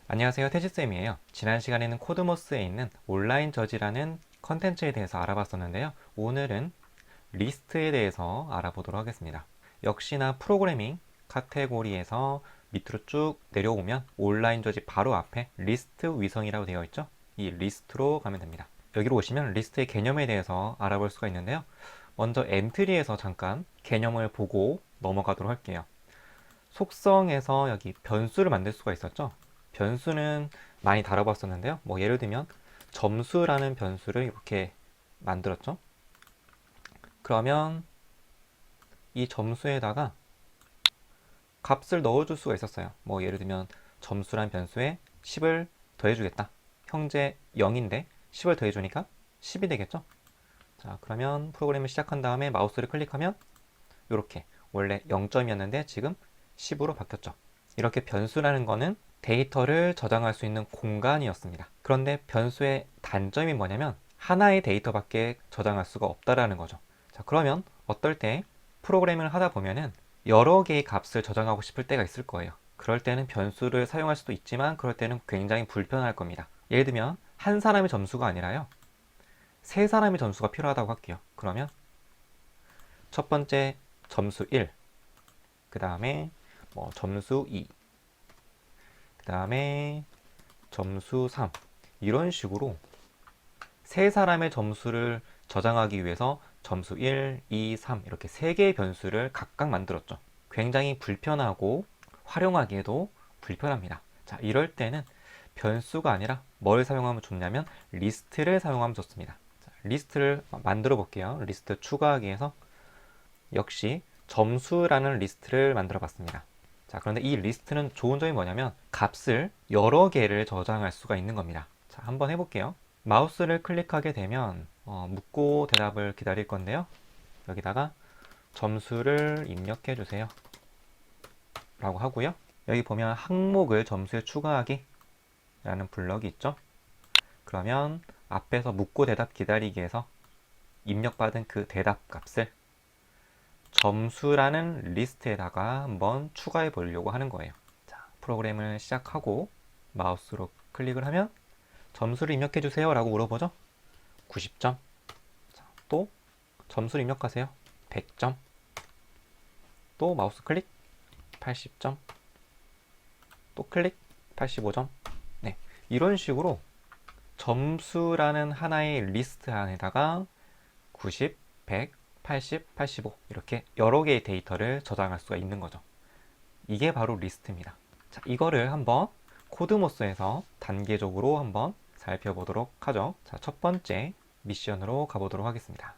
안녕하세요, 태지쌤이에요. 지난 시간에는 코드모스에 있는 온라인 저지라는 컨텐츠에 대해서 알아봤었는데요. 오늘은 리스트에 대해서 알아보도록 하겠습니다. 역시나 프로그래밍 카테고리에서 밑으로 쭉 내려오면 온라인 저지 바로 앞에 리스트 위성이라고 되어 있죠. 이 리스트로 가면 됩니다. 여기로 오시면 리스트의 개념에 대해서 알아볼 수가 있는데요. 먼저 엔트리에서 잠깐 개념을 보고 넘어가도록 할게요. 속성에서 여기 변수를 만들 수가 있었죠. 변수는 많이 다뤄봤었는데요. 뭐 예를 들면 점수라는 변수를 이렇게 만들었죠. 그러면 이 점수에다가 값을 넣어줄 수가 있었어요. 뭐 예를 들면 점수란 변수에 10을 더해주겠다. 현재 0인데 10을 더해주니까 10이 되겠죠. 자, 그러면 프로그램을 시작한 다음에 마우스를 클릭하면 이렇게 원래 0점이었는데 지금 10으로 바뀌었죠. 이렇게 변수라는 거는 데이터를 저장할 수 있는 공간이었습니다. 그런데 변수의 단점이 뭐냐면 하나의 데이터밖에 저장할 수가 없다라는 거죠. 자, 그러면 어떨 때 프로그램을 하다 보면은 여러 개의 값을 저장하고 싶을 때가 있을 거예요. 그럴 때는 변수를 사용할 수도 있지만 그럴 때는 굉장히 불편할 겁니다. 예를 들면 한 사람의 점수가 아니라요. 세 사람의 점수가 필요하다고 할게요. 그러면 첫 번째 점수 1, 그 다음에 뭐 점수 2, 그 다음에 점수 3, 이런 식으로 세 사람의 점수를 저장하기 위해서 점수 1, 2, 3 이렇게 세 개의 변수를 각각 만들었죠. 굉장히 불편하고 활용하기에도 불편합니다. 자, 이럴 때는 변수가 아니라 뭘 사용하면 좋냐면 리스트를 사용하면 좋습니다. 자, 리스트를 만들어 볼게요. 리스트 추가하기에서 역시 점수라는 리스트를 만들어 봤습니다. 자, 그런데 이 리스트는 좋은 점이 뭐냐면 값을 여러 개를 저장할 수가 있는 겁니다. 자, 한번 해볼게요. 마우스를 클릭하게 되면 묻고 대답을 기다릴 건데요. 여기다가 점수를 입력해 주세요 라고 하고요. 여기 보면 항목을 점수에 추가하기 라는 블럭이 있죠. 그러면 앞에서 묻고 대답 기다리기에서 입력받은 그 대답 값을 점수라는 리스트에다가 한번 추가해 보려고 하는 거예요. 자, 프로그램을 시작하고 마우스로 클릭을 하면 점수를 입력해 주세요 라고 물어보죠. 90점. 자, 또 점수를 입력하세요. 100점. 또 마우스 클릭 80점. 또 클릭 85점. 네, 이런 식으로 점수라는 하나의 리스트 안에다가 90, 100, 80, 85 이렇게 여러 개의 데이터를 저장할 수가 있는 거죠. 이게 바로 리스트입니다. 자, 이거를 한번 코드모스에서 단계적으로 한번 살펴보도록 하죠. 자, 첫 번째 미션으로 가보도록 하겠습니다.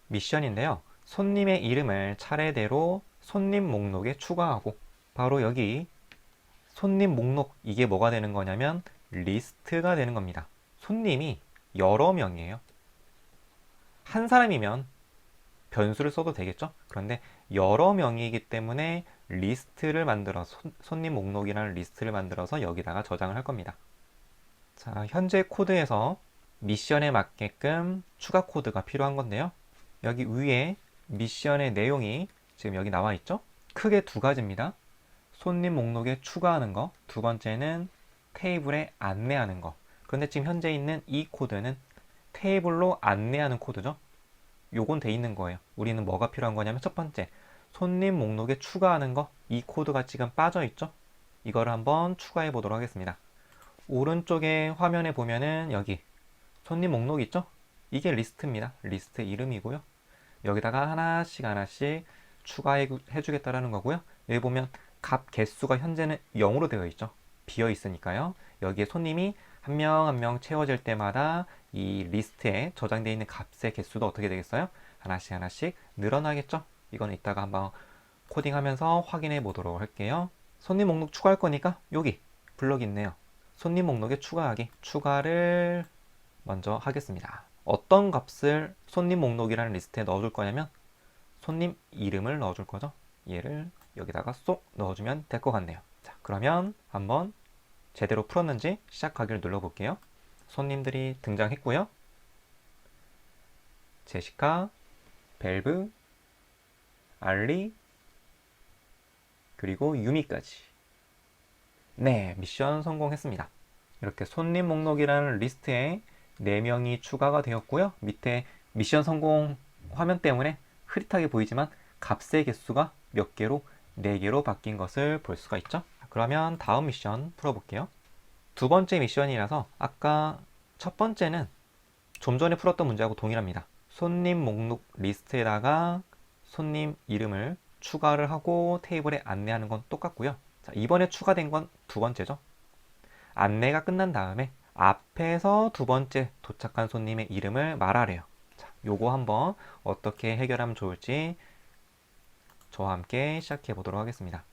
미션인데요. 손님의 이름을 차례대로 손님 목록에 추가하고 바로 여기 손님 목록 이게 뭐가 되는 거냐면 리스트가 되는 겁니다. 손님이 여러 명이에요. 한 사람이면 변수를 써도 되겠죠? 그런데 여러 명이기 때문에 리스트를 만들어서 손님 목록이라는 리스트를 만들어서 여기다가 저장을 할 겁니다. 자, 현재 코드에서 미션에 맞게끔 추가 코드가 필요한 건데요. 여기 위에 미션의 내용이 지금 여기 나와 있죠? 크게 두 가지입니다. 손님 목록에 추가하는 거, 두 번째는 테이블에 안내하는 거. 그런데 지금 현재 있는 이 코드는 테이블로 안내하는 코드죠. 요건 돼 있는 거예요. 우리는 뭐가 필요한 거냐면 첫 번째, 손님 목록에 추가하는 거, 이 코드가 지금 빠져 있죠? 이거를 한번 추가해 보도록 하겠습니다. 오른쪽에 화면에 보면은 여기 손님 목록 있죠? 이게 리스트입니다. 리스트 이름이고요. 여기다가 하나씩 하나씩 추가해 주겠다라는 거고요. 여기 보면 값 개수가 현재는 0으로 되어 있죠. 비어 있으니까요. 여기에 손님이 한 명 한 명 채워질 때마다 이 리스트에 저장되어 있는 값의 개수도 어떻게 되겠어요? 하나씩 하나씩 늘어나겠죠? 이건 이따가 한번 코딩하면서 확인해 보도록 할게요. 손님 목록 추가할 거니까 여기 블럭이 있네요. 손님 목록에 추가하기. 추가를 먼저 하겠습니다. 어떤 값을 손님 목록이라는 리스트에 넣어줄 거냐면 손님 이름을 넣어줄 거죠. 얘를 여기다가 쏙 넣어주면 될 것 같네요. 자, 그러면 한번 제대로 풀었는지 시작하기를 눌러볼게요. 손님들이 등장했고요. 제시카, 벨브, 알리, 그리고 유미까지. 네, 미션 성공했습니다. 이렇게 손님 목록이라는 리스트에 4명이 추가가 되었고요. 밑에 미션 성공 화면 때문에 흐릿하게 보이지만 값의 개수가 몇 개로 4개로 바뀐 것을 볼 수가 있죠. 그러면 다음 미션 풀어볼게요. 두 번째 미션이라서 아까 첫 번째는 좀 전에 풀었던 문제하고 동일합니다. 손님 목록 리스트에다가 손님 이름을 추가를 하고 테이블에 안내하는 건 똑같고요. 자, 이번에 추가된 건 두 번째죠. 안내가 끝난 다음에 앞에서 두 번째 도착한 손님의 이름을 말하래요. 자, 요거 한번 어떻게 해결하면 좋을지 저와 함께 시작해 보도록 하겠습니다.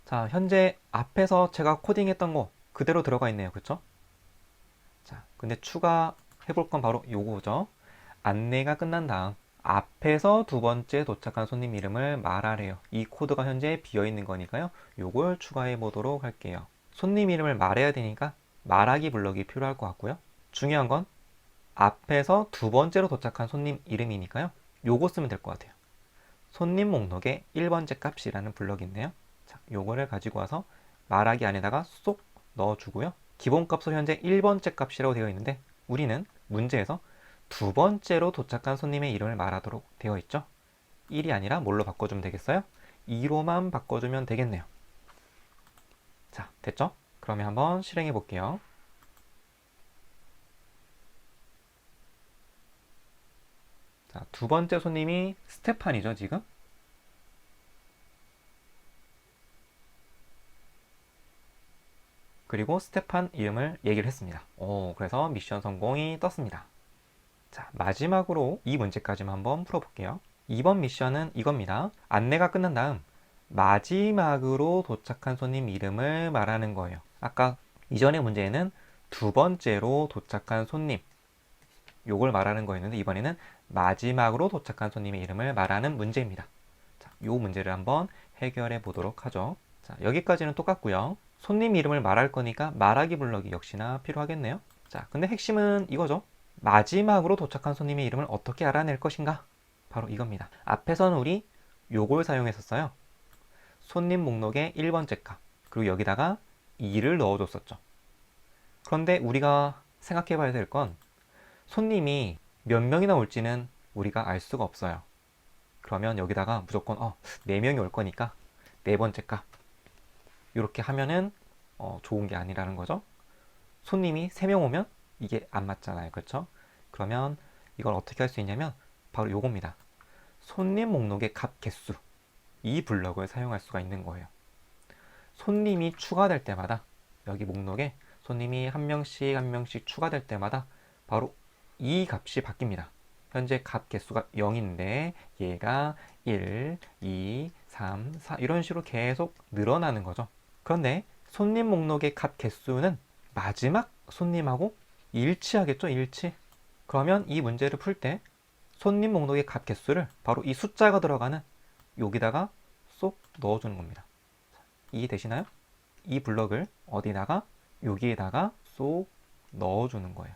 자, 현재 앞에서 제가 코딩했던 거 그대로 들어가 있네요. 그쵸? 자, 근데 추가해 볼 건 바로 요거죠. 안내가 끝난 다음 앞에서 두 번째 도착한 손님 이름을 말하래요. 이 코드가 현재 비어 있는 거니까요. 요걸 추가해 보도록 할게요. 손님 이름을 말해야 되니까 말하기 블럭이 필요할 것 같고요. 중요한 건 앞에서 두 번째로 도착한 손님 이름이니까요. 요거 쓰면 될 것 같아요. 손님 목록의 1번째 값이라는 블럭이 있네요. 자, 요거를 가지고 와서 말하기 안에다가 쏙 넣어주고요. 기본값은 현재 1번째 값이라고 되어 있는데 우리는 문제에서 두 번째로 도착한 손님의 이름을 말하도록 되어 있죠. 1이 아니라 뭘로 바꿔주면 되겠어요? 2로만 바꿔주면 되겠네요. 자, 됐죠? 그러면 한번 실행해 볼게요. 자, 두 번째 손님이 스테판이죠, 지금? 그리고 스테판 이름을 얘기를 했습니다. 그래서 미션 성공이 떴습니다. 자, 마지막으로 이 문제까지만 한번 풀어볼게요. 이번 미션은 이겁니다. 안내가 끝난 다음 마지막으로 도착한 손님 이름을 말하는 거예요. 아까 이전의 문제에는 두 번째로 도착한 손님 요걸 말하는 거였는데 이번에는 마지막으로 도착한 손님의 이름을 말하는 문제입니다. 자, 요 문제를 한번 해결해 보도록 하죠. 자, 여기까지는 똑같고요. 손님 이름을 말할 거니까 말하기 블럭이 역시나 필요하겠네요. 자, 근데 핵심은 이거죠. 마지막으로 도착한 손님의 이름을 어떻게 알아낼 것인가? 바로 이겁니다. 앞에서는 우리 요걸 사용했었어요. 손님 목록의 1번째 값, 그리고 여기다가 2를 넣어줬었죠. 그런데 우리가 생각해 봐야 될 건 손님이 몇 명이나 올지는 우리가 알 수가 없어요. 그러면 여기다가 무조건 4명이 올 거니까 4번째 값 이렇게 하면은 좋은 게 아니라는 거죠. 손님이 3명 오면 이게 안 맞잖아요. 그렇죠? 그러면 이걸 어떻게 할 수 있냐면 바로 요겁니다. 손님 목록의 값 개수 이 블럭을 사용할 수가 있는 거예요. 손님이 추가될 때마다 여기 목록에 손님이 한 명씩 추가될 때마다 바로 이 값이 바뀝니다. 현재 값 개수가 0인데 얘가 1, 2, 3, 4 이런 식으로 계속 늘어나는 거죠. 그런데 손님 목록의 값 개수는 마지막 손님하고 일치하겠죠? 일치. 그러면 이 문제를 풀 때 손님 목록의 값 개수를 바로 이 숫자가 들어가는 여기다가 쏙 넣어주는 겁니다. 이해되시나요? 이 블럭을 어디다가 여기에다가 쏙 넣어주는 거예요.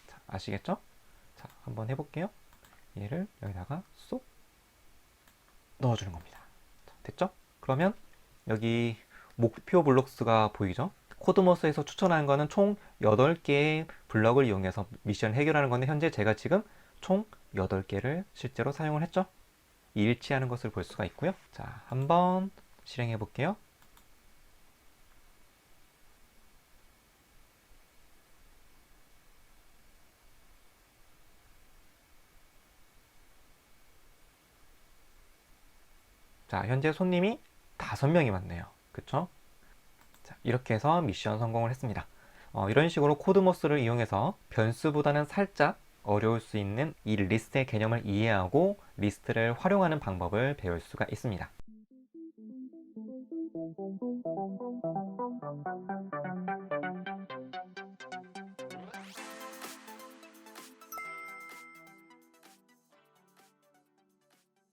자, 아시겠죠? 자, 한번 해볼게요. 얘를 여기다가 쏙 넣어주는 겁니다. 자, 됐죠? 그러면 여기 목표 블록 수가 보이죠? 코드모스에서 추천하는 거는 총 8개의 블럭을 이용해서 미션을 해결하는 건데 현재 제가 지금 총 8개를 실제로 사용을 했죠? 일치하는 것을 볼 수가 있고요. 자, 한번 실행해 볼게요. 자, 현재 손님이 5명이 왔네요. 그쵸? 자, 이렇게 해서 미션 성공을 했습니다. 이런 식으로 코드모스를 이용해서 변수보다는 살짝 어려울 수 있는 이 리스트의 개념을 이해하고 리스트를 활용하는 방법을 배울 수가 있습니다.